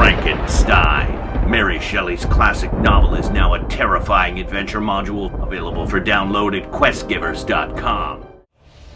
Frankenstein. Mary Shelley's classic novel is now a terrifying adventure module available for download at questgivers.com.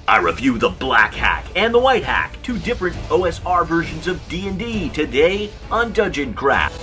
I review the Black Hack and the White Hack, two different OSR versions of D&D, today on Dungeon Craft.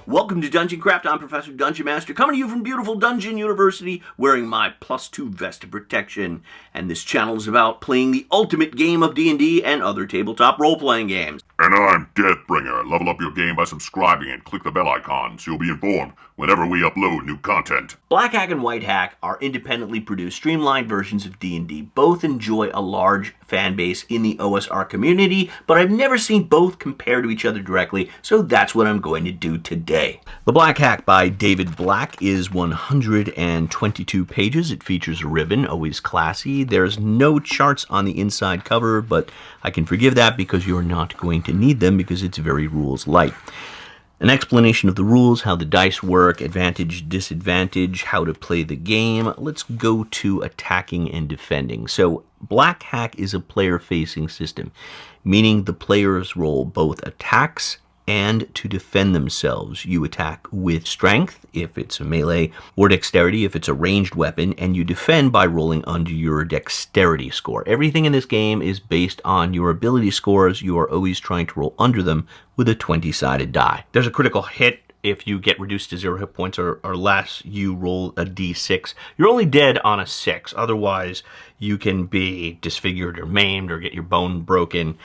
Welcome to Dungeon Craft. I'm Professor DungeonMaster, coming to you from beautiful Dungeon University, wearing my +2 vest of protection. And this channel is about playing the ultimate game of D&D and other tabletop role-playing games. And I'm Deathbringer. Level up your game by subscribing and click the bell icon so you'll be informed whenever we upload new content. Black Hack and White Hack are independently produced, streamlined versions of D&D. Both enjoy a large fan base in the OSR community, but I've never seen both compare to each other directly, so that's what I'm going to do today. The Black Hack by David Black is 122 pages. It features a ribbon, always classy. There's no charts on the inside cover, but I can forgive that because you're not going to need them because it's very rules light. An explanation of the rules, how the dice work, advantage, disadvantage, how to play the game. Let's go to attacking and defending. So Black Hack is a player-facing system, meaning the players roll both attacks and to defend themselves. You attack with strength, if it's a melee, or dexterity, if it's a ranged weapon, and you defend by rolling under your dexterity score. Everything in this game is based on your ability scores. You are always trying to roll under them with a 20-sided die. There's a critical hit. If you get reduced to 0 hit points or less, you roll a d6. You're only dead on a 6. Otherwise, you can be disfigured or maimed or get your bone broken.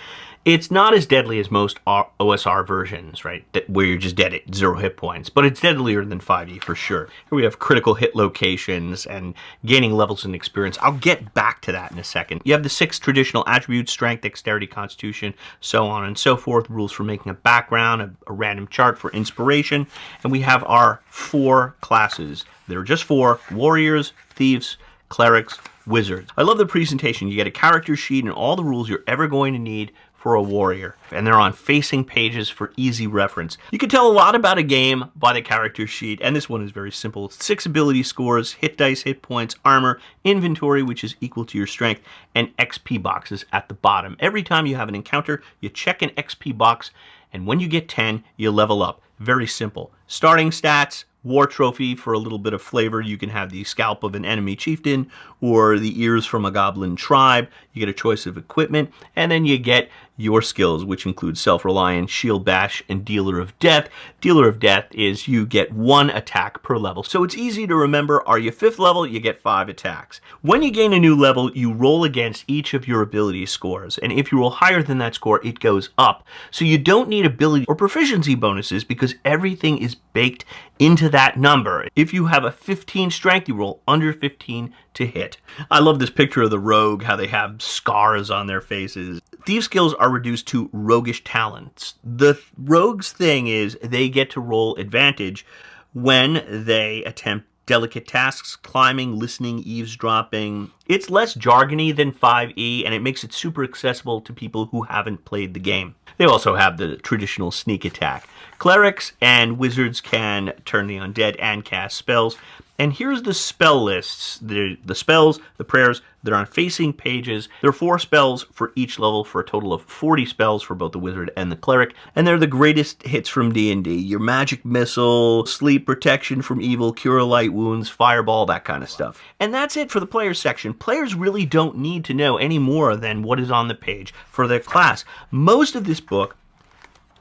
It's not as deadly as most OSR versions, right, where you're just dead at 0 hit points, but it's deadlier than 5e for sure. Here we have critical hit locations and gaining levels and experience. I'll get back to that in a second. You have the 6 traditional attributes: strength, dexterity, constitution, so on and so forth. Rules for making a background, a random chart for inspiration, and we have our 4 classes. There are just 4: warriors, thieves, clerics, wizards. I love the presentation. You get a character sheet and all the rules you're ever going to need for a warrior, and they're on facing pages for easy reference. You can tell a lot about a game by the character sheet, and this one is very simple. 6 ability scores, hit dice, hit points, armor, inventory, which is equal to your strength, and XP boxes at the bottom. Every time you have an encounter, you check an XP box, and when you get 10, you level up. Very simple. Starting stats: war trophy. For a little bit of flavor, you can have the scalp of an enemy chieftain or the ears from a goblin tribe. You get a choice of equipment, and then you get your skills, which include self-reliance, shield bash, and dealer of death. Dealer of death is you get 1 attack per level. So it's easy to remember. Are you 5th level, you get 5 attacks. When you gain a new level, you roll against each of your ability scores, and if you roll higher than that score, it goes up. So you don't need ability or proficiency bonuses because everything is baked into that number. If you have a 15 strength, you roll under 15 to hit. I love this picture of the rogue, how they have scars on their faces. Thieves' skills are reduced to roguish talents. The rogue's thing is they get to roll advantage when they attempt delicate tasks: climbing, listening, eavesdropping. It's less jargony than 5e, and it makes it super accessible to people who haven't played the game. They also have the traditional sneak attack. Clerics and wizards can turn the undead and cast spells. And here's the spell lists. The spells, the prayers, they're on facing pages. There are 4 spells for each level for a total of 40 spells for both the wizard and the cleric. And they're the greatest hits from D&D. Your magic missile, sleep, protection from evil, cure light wounds, fireball, that kind of stuff. And that's it for the players section. Players really don't need to know any more than what is on the page for their class. Most of this book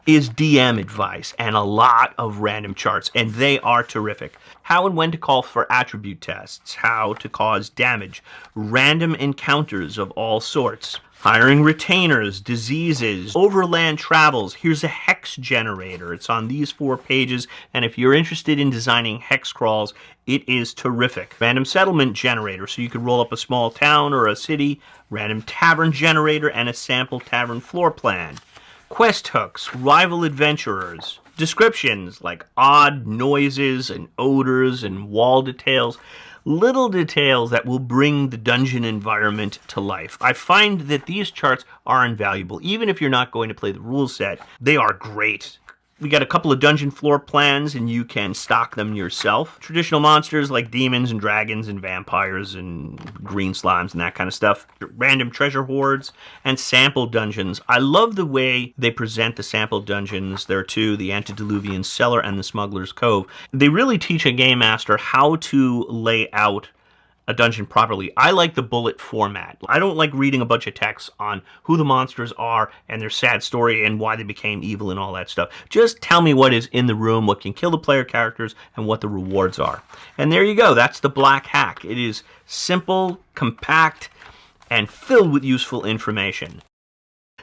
is DM advice and a lot of random charts, and they are terrific. How and when to call for attribute tests, how to cause damage, random encounters of all sorts, hiring retainers, diseases, overland travels. Here's a hex generator. It's on these 4 pages, and if you're interested in designing hex crawls, it is terrific. Random settlement generator, so you could roll up a small town or a city. Random tavern generator and a sample tavern floor plan. Quest hooks, rival adventurers, descriptions like odd noises and odors and wall details, little details that will bring the dungeon environment to life. I find that these charts are invaluable. Even if you're not going to play the rule set, they are great. We got a couple of dungeon floor plans, and you can stock them yourself. Traditional monsters like demons and dragons and vampires and green slimes and that kind of stuff. Random treasure hoards and sample dungeons. I love the way they present the sample dungeons. There are two, the Antediluvian Cellar and the Smuggler's Cove. They really teach a game master how to lay out a dungeon properly. I like the bullet format. I don't like reading a bunch of text on who the monsters are and their sad story and why they became evil and all that stuff. Just tell me what is in the room, what can kill the player characters, and what the rewards are. And there you go. That's the Black Hack. It is simple, compact, and filled with useful information.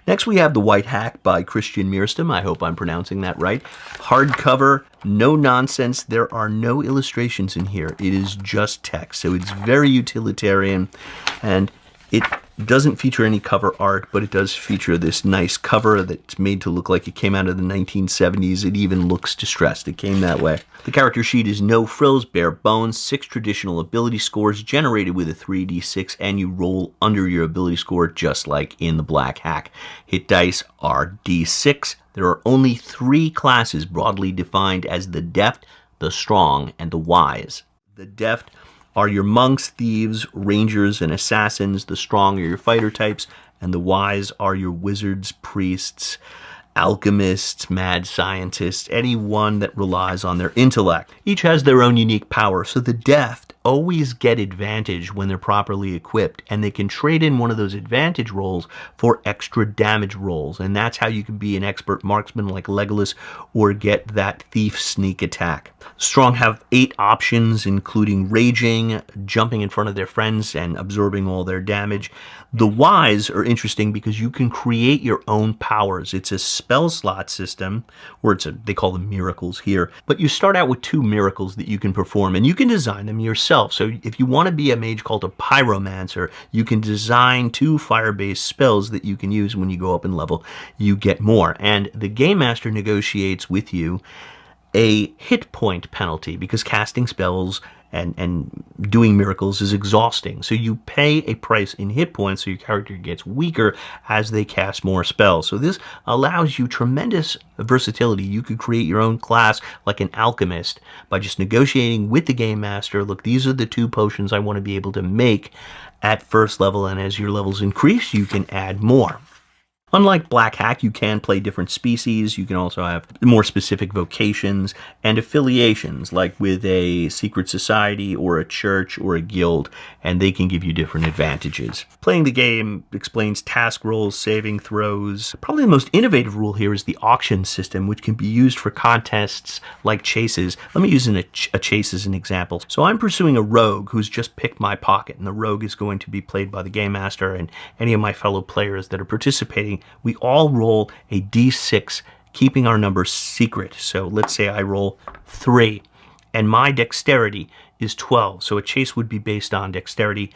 Next, we have The White Hack by Christian Meerstem. I hope I'm pronouncing that right. Hardcover, no nonsense. There are no illustrations in here. It is just text. So it's very utilitarian, and it doesn't feature any cover art, but it does feature this nice cover that's made to look like it came out of the 1970s. It even looks distressed. It came that way. The character sheet is no frills, bare bones, 6 traditional ability scores generated with a 3d6, and you roll under your ability score just like in the Black Hack. Hit dice are d6. There are only 3 classes broadly defined as the deft, the strong, and the wise. The deft are your monks, thieves, rangers, and assassins. The strong are your fighter types, and the wise are your wizards, priests, alchemists, mad scientists, anyone that relies on their intellect. Each has their own unique power, so the deft always get advantage when they're properly equipped, and they can trade in one of those advantage rolls for extra damage rolls, and that's how you can be an expert marksman like Legolas or get that thief sneak attack. Strong have 8 options, including raging, jumping in front of their friends, and absorbing all their damage. The wise are interesting because you can create your own powers. It's a spell slot system, or they call them miracles here, but you start out with 2 miracles that you can perform, and you can design them yourself. So if you want to be a mage called a pyromancer, you can design 2 fire-based spells that you can use. When you go up in level, you get more. And the Game Master negotiates with you a hit point penalty because casting spells and doing miracles is exhausting. So you pay a price in hit points so your character gets weaker as they cast more spells. So this allows you tremendous versatility. You could create your own class like an alchemist by just negotiating with the Game Master. Look, these are the 2 potions I want to be able to make at first level, and as your levels increase, you can add more. Unlike Black Hack, you can play different species. You can also have more specific vocations and affiliations, like with a secret society or a church or a guild, and they can give you different advantages. Playing the game explains task rolls, saving throws. Probably the most innovative rule here is the auction system, which can be used for contests like chases. Let me use a chase as an example. So I'm pursuing a rogue who's just picked my pocket, and the rogue is going to be played by the Game Master and any of my fellow players that are participating. We all roll a d6, keeping our numbers secret. So let's say I roll 3, and my dexterity is 12. So a chase would be based on dexterity.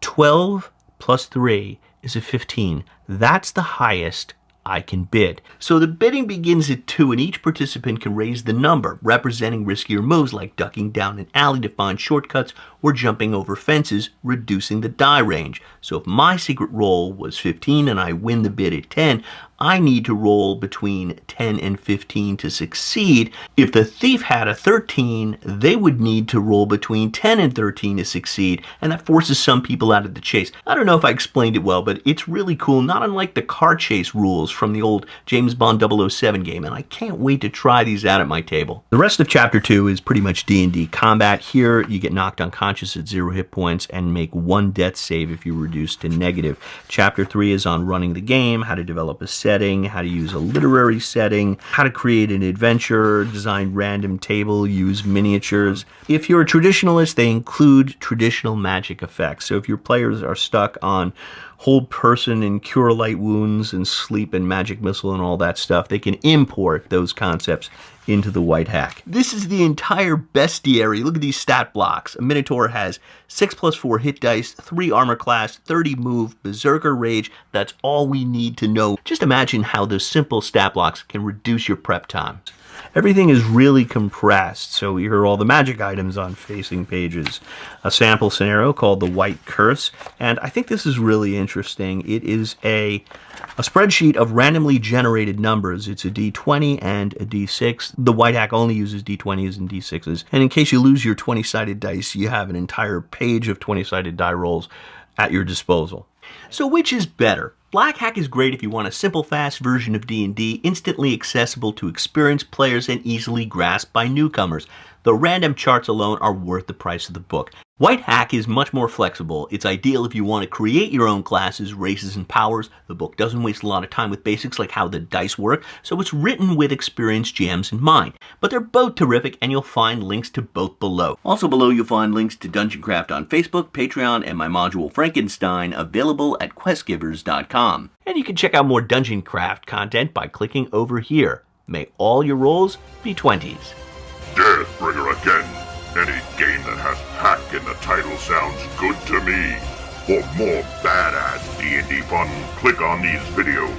12 plus 3 is a 15. That's the highest I can bid. So the bidding begins at 2, and each participant can raise the number, representing riskier moves like ducking down an alley to find shortcuts or jumping over fences, reducing the die range. So if my secret roll was 15 and I win the bid at 10, I need to roll between 10 and 15 to succeed. If the thief had a 13, they would need to roll between 10 and 13 to succeed, and that forces some people out of the chase. I don't know if I explained it well, but it's really cool, not unlike the car chase rules from the old James Bond 007 game, and I can't wait to try these out at my table. The rest of Chapter 2 is pretty much D&D combat. Here, you get knocked unconscious at 0 hit points and make 1 death save if you're reduced to negative. Chapter 3 is on running the game, how to develop a setting, how to use a literary setting, how to create an adventure, design random table, use miniatures. If you're a traditionalist, they include traditional magic effects. So if your players are stuck on hold person and cure light wounds and sleep and magic missile and all that stuff, they can import those concepts into the White Hack. This is the entire bestiary. Look at these stat blocks. A Minotaur has 6+4 hit dice, 3 armor class, 30 move, berserker rage. That's all we need to know. Just imagine how those simple stat blocks can reduce your prep time. Everything is really compressed, so here are all the magic items on facing pages. A sample scenario called The White Curse, and I think this is really interesting. It is a spreadsheet of randomly generated numbers. It's a D20 and a D6. The White Hack only uses D20s and D6s, and in case you lose your 20-sided dice, you have an entire page of 20-sided die rolls at your disposal. So which is better? Black Hack is great if you want a simple, fast version of D&D, instantly accessible to experienced players and easily grasped by newcomers. The random charts alone are worth the price of the book. White Hack is much more flexible. It's ideal if you want to create your own classes, races, and powers. The book doesn't waste a lot of time with basics like how the dice work, so it's written with experienced GMs in mind. But they're both terrific, and you'll find links to both below. Also below, you'll find links to Dungeon Craft on Facebook, Patreon, and my module Frankenstein, available at questgivers.com. And you can check out more Dungeon Craft content by clicking over here. May all your rolls be 20s. Deathbringer again. Any game that has hack in the title sounds good to me. For more badass D&D fun, click on these videos.